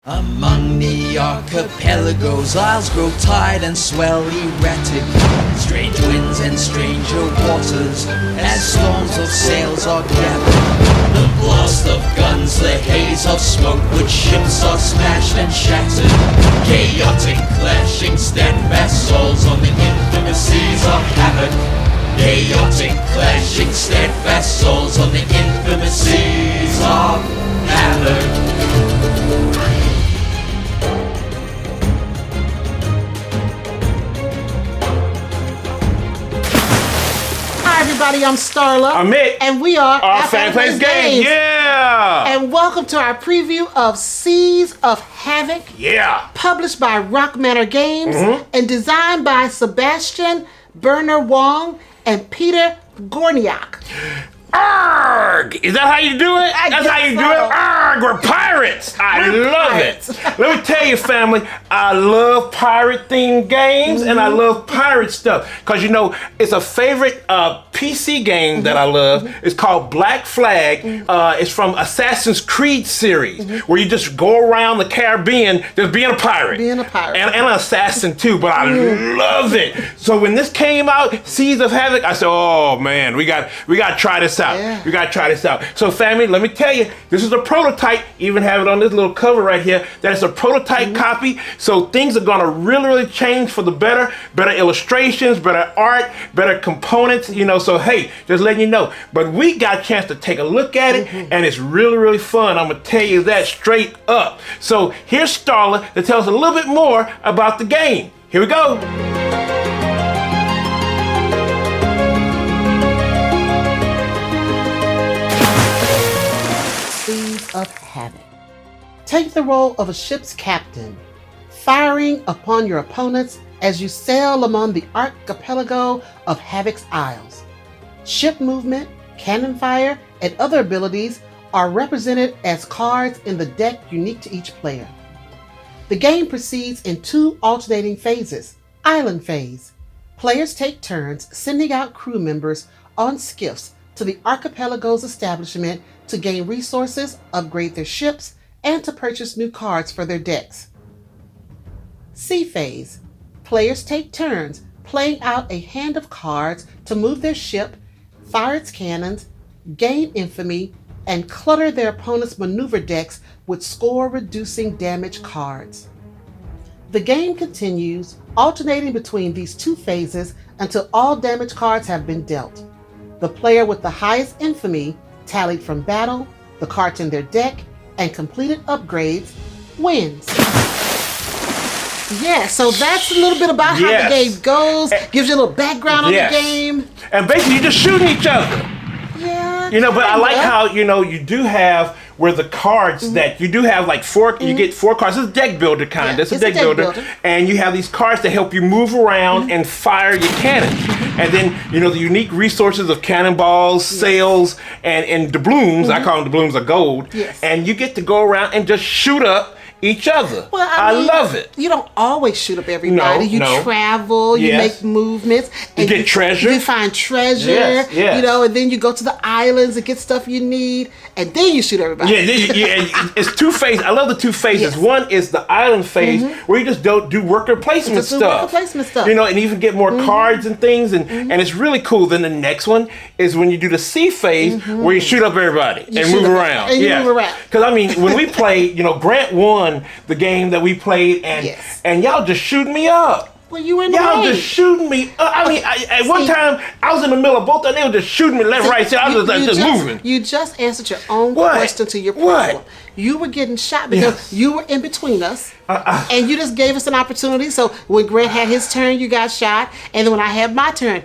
Among the archipelagos, isles grow tired and swell erratic. Strange winds and stranger waters, as storms of sails are gathered. The blast of guns, the haze of smoke, which ships are smashed and shattered. Chaotic clashing, steadfast souls on the infamous seas of havoc. Chaotic clashing, steadfast souls on the infamous seas of havoc. Hi everybody, I'm Starla. I'm Mik. And we are our Fan Plays Games. Yeah! And welcome to our preview of Seas of Havoc. Yeah! Published by Rock Manor Games and designed by Sébastien, Bernier-Wong, and Peter Gorniak. Arrgh! Is that how you do it? That's how you do it? Arrgh! We're pirates! I love it! Let me tell you, family, I love pirate-themed games and I love pirate stuff. Because, you know, it's a favorite PC game that I love. It's called Black Flag. It's from Assassin's Creed series, where you just go around the Caribbean just being a pirate. Being a pirate. And an assassin, too, but I love it. So when this came out, Seas of Havoc, I said, oh, man, we got to try this out. Yeah. We gotta try this out. So family, let me tell you, this is a prototype. Even have it on this little cover right here. That is a prototype copy. So things are gonna really change for the better. Better illustrations, better art, better components, you know, so hey, just letting you know. But we got a chance to take a look at it and it's really fun. I'm gonna tell you that straight up. So here's Starla to tell us a little bit more about the game. Here we go. Seas of Havoc. Take the role of a ship's captain, firing upon your opponents as you sail among the archipelago of Havoc's Isles. Ship movement, cannon fire, and other abilities are represented as cards in the deck unique to each player. The game proceeds in two alternating phases. Island phase. Players take turns sending out crew members on skiffs to the archipelago's establishment to gain resources, upgrade their ships, and to purchase new cards for their decks. Sea phase. Players take turns playing out a hand of cards to move their ship, fire its cannons, gain infamy, and clutter their opponent's maneuver decks with score-reducing damage cards. The game continues, alternating between these two phases until all damage cards have been dealt. The player with the highest infamy, tallied from battle, the cards in their deck, and completed upgrades, wins. Yeah, so that's a little bit about how the game goes. Gives you a little background on the game. And basically, you're just shooting each other. Yeah. You know, but I like how, you know, you do have where the cards that you do have like four, you get 4 cards. It's a deck builder kind of. It's a deck builder. And you have these cards to help you move around and fire your cannons. And then, you know, the unique resources of cannonballs, sails, and doubloons. I call them doubloons of gold. Yes. And you get to go around and just shoot up each other. Well, I mean, love it. You don't always shoot up everybody. You travel, you make movements. And you get treasure. You find treasure, yes. you know, and then you go to the islands and get stuff you need, and then you shoot everybody. Yeah, it's two phases. I love the two phases. Yes. One is the island phase where you just don't do worker placement stuff. You know, and even get more cards and things, and it's really cool. Then the next one is when you do the sea phase where you shoot up everybody and move around. And you move around. Because I mean, when we played, you know, Grant won the game that we played, and y'all just shooting me up. Well, you were in the Y'all game. just shooting me up. I mean, at one time, I was in the middle of both, and they were just shooting me left, right, I was just moving. You just answered your own question to your problem. You were getting shot because you were in between us, and you just gave us an opportunity. So when Grant had his turn, you got shot, and then when I had my turn,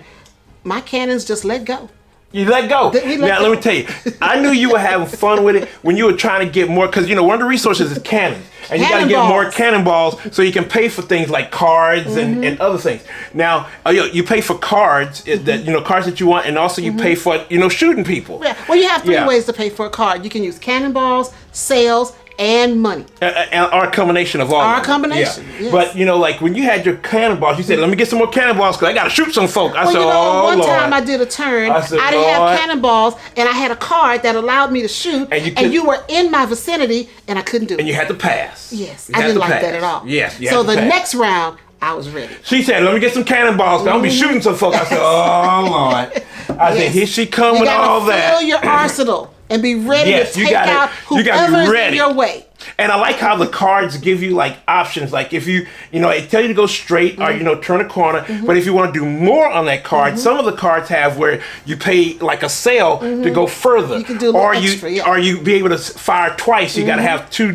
my cannons just let go. You let go. Now, let me tell you, I knew you were having fun with it when you were trying to get more, because, you know, one of the resources is cannons. And you got to get more cannonballs so you can pay for things like cards and other things. Now, you pay for cards, that you know, cards that you want, and also you pay for, you know, shooting people. Yeah. Well, you have 3 ways to pay for a card. You can use cannonballs, sails, and money. Or a combination of all. Or a of them. combination, Yeah. yes. But, you know, like when you had your cannonballs, you said, let me get some more cannonballs because I got to shoot some folk. I Well, said, you know, oh, one Lord. time I did a turn. I said, I didn't Lord. have cannonballs, and I had a card that allowed me to shoot. And you were in my vicinity, and I couldn't do it. And you had to pass. Yes, You I had didn't to like that pass. at all. Yes, you so had to the pass. next round, I was ready. She said, let me get some cannonballs because I'm going to be shooting some folk. I said, oh, Lord. I said, Yes. here she come You with gotta all that. fill your arsenal and be ready Yes, to you take gotta- out you gotta be whoever's ready. in your way. And I like how the cards give you like options. Like if you know, it tell you to go straight or, you know, turn a corner. But if you want to do more on that card, some of the cards have where you pay like a sale to go further. You can do a little or extra, yeah. or you be able to fire twice. You got to have two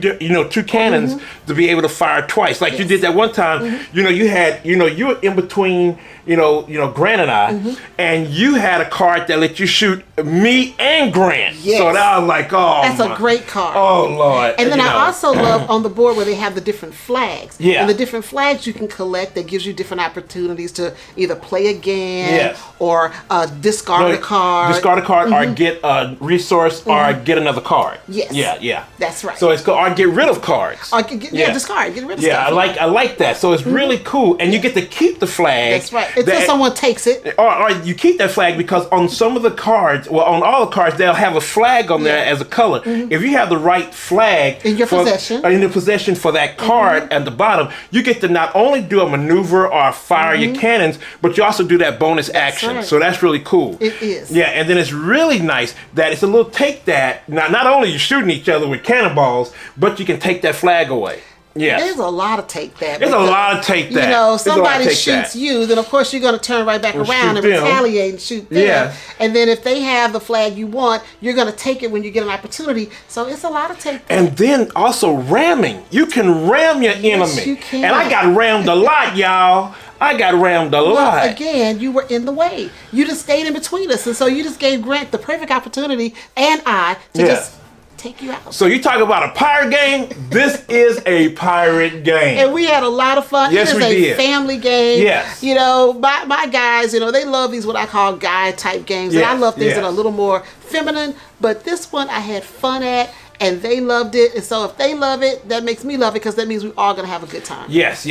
cannons to be able to fire twice. Like you did that one time, you know, you were in between, you know, Grant and I, and you had a card that let you shoot me and Grant. Yes. So that was like, oh, That's a great card. Oh, Lord. And then You I know. also love on the board where they have the different flags. Yeah. And the different flags you can collect that gives you different opportunities to either play again Yes. or discard a card. Discard a card or get a resource or get another card. Yes. Yeah. That's right. So it's called, or get rid of cards. Or discard. Get rid of Yeah, stuff. I like that. So it's really cool. And you get to keep the flag. That's right. Until someone takes it. Or you keep that flag because on some of the cards, well, on all the cards, they'll have a flag on there as a color. If you have the right flag In your possession. in your possession for that card at the bottom, you get to not only do a maneuver or fire your cannons, but you also do that bonus action. right. So that's really cool. It is. Yeah, and then it's really nice that it's a little take that. Not only are you shooting each other with cannonballs, but you can take that flag away. Yeah. There's a lot of take that. There's a because, lot of take that. You know, There's a lot of somebody take shoots that. you, then of course you're going to turn right back And around and shoot them. retaliate and shoot them. Yeah. And then if they have the flag you want, you're going to take it when you get an opportunity. So it's a lot of take that. And then also ramming. You can ram your enemy. you can. And I got rammed a lot, y'all. I got rammed a lot. Again, you were in the way. You just stayed in between us. And so you just gave Grant the perfect opportunity and I to just take you out. So you talk about a pirate game? This is a pirate game. And we had a lot of fun. Yes, it is we a did. family game. Yes. You know, my guys, you know, they love these what I call guy type games. And I Yes, love things that yes. are a little more feminine. But this one I had fun at and they loved it. And so if they love it, that makes me love it because that means we're all going to have a good time. Yes.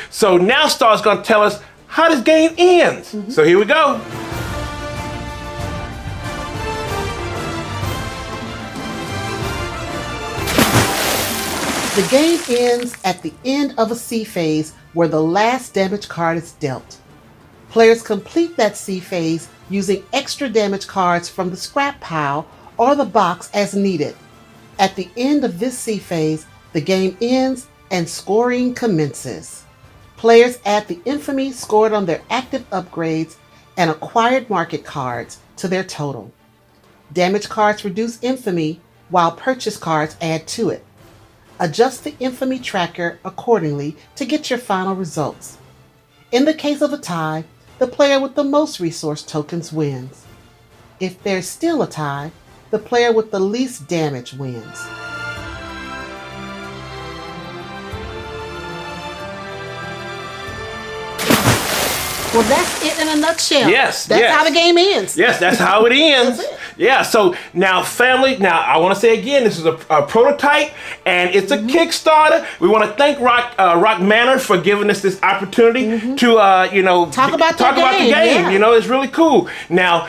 So now Star's going to tell us how this game ends. So here we go. The game ends at the end of a sea phase where the last damage card is dealt. Players complete that sea phase using extra damage cards from the scrap pile or the box as needed. At the end of this sea phase, the game ends and scoring commences. Players add the infamy scored on their active upgrades and acquired market cards to their total. Damage cards reduce infamy while purchase cards add to it. Adjust the infamy tracker accordingly to get your final results. In the case of a tie, the player with the most resource tokens wins. If there's still a tie, the player with the least damage wins. Well, that's it in a nutshell. Yes, That's yes. how the game ends. Yes, that's how it ends. That's it. Yeah, so now family, now I want to say again, this is a prototype and it's a Kickstarter. We want to thank Rock Manor for giving us this opportunity to, you know, Talk about the game. yeah. You know, it's really cool. Now,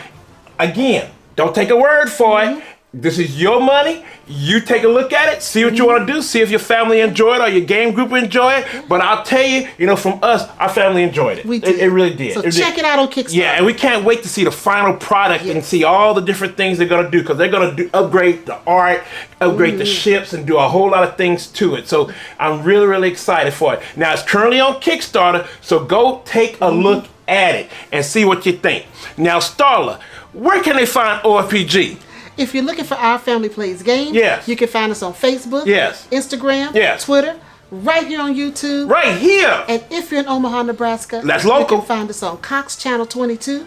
again, don't take a word for it. This is your money. You take a look at it, see what you want to do, see if your family enjoyed it or your game group enjoyed it. But I'll tell you, you know, from us, our family enjoyed it. We did. It really did. So It check did. it out on Kickstarter. Yeah, and we can't wait to see the final product and see all the different things they're gonna do because they're gonna upgrade the art, upgrade the ships, and do a whole lot of things to it. So I'm really, really excited for it. Now it's currently on Kickstarter, so go take a look at it and see what you think. Now, Starla, where can they find OFPG? If you're looking for Our Family Plays Games, Yes. you can find us on Facebook, Yes. Instagram, Yes. Twitter, right here on YouTube. Right here. And if you're in Omaha, Nebraska, That's you local. can find us on Cox Channel 22,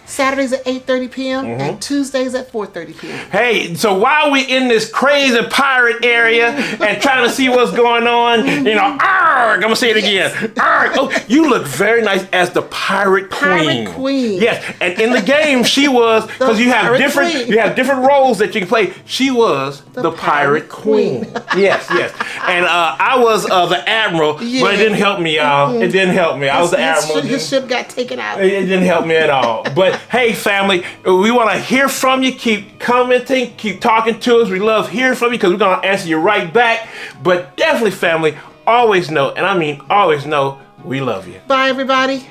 Saturdays at 8:30 p.m. and Tuesdays at 4:30 p.m. Hey, so while we in this crazy pirate area and trying to see what's going on, you know, I'm gonna say it again. Arg. Oh, you look very nice as the pirate queen. Pirate queen. Yes, and in the game she was, because you have different roles that you can play. She was the pirate queen. Yes. And I was the admiral, but it didn't help me, y'all. It didn't help me. I was the admiral. His ship got taken out. It didn't help me at all. But hey, family, we want to hear from you. Keep commenting, keep talking to us. We love hearing from you because we're gonna answer you right back. But definitely, family, always know, and I mean always know, we love you. Bye, everybody.